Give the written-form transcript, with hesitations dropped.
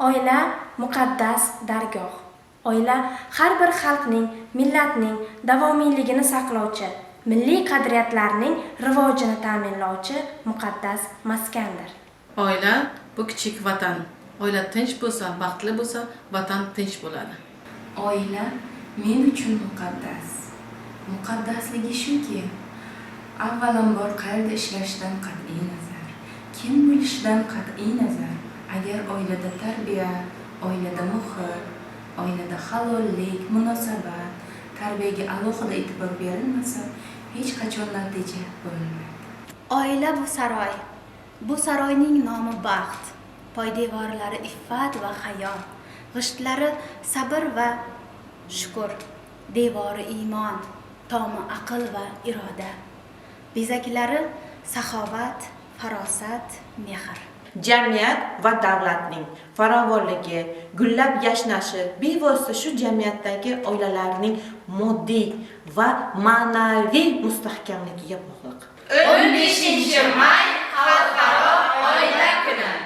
Oila muqaddas dargoh. Oila har bir xalqning, millatning davomiyligini saqlovchi, milliy qadriyatlarning rivojini ta'minlovchi muqaddas maskandir. Oila bu kichik vatan. Oila tinch bo'lsa, baxtli bo'lsa, vatan tinch bo'ladi. Oila men uchun muqaddas. Muqaddasligi shuki, avvalambor qayerda ishlashidan qat'iy nazar, kim bo'lishidan qat'iy nazar, agar oilada tarbiya, oilada muhit, oilada halollik, munosabat, tarbiyaga alohida e'tibor berilmasa, hech qachon natija bo'lmaydi. Oila bu saroy. Bu saroyning nomi baxt, poydevorlari iffat va hayo, g'ishtlari sabr va shukr, devori iymon, tomi aql va iroda, bezaklari saxovat, farosat, mehr. Jamiyat va davlatning farovonligi, gullab yashnashi bevosita shu jamiyatdagi oilalarning moddiy va ma'naviy mustahkamligiga bog'liq. 15 may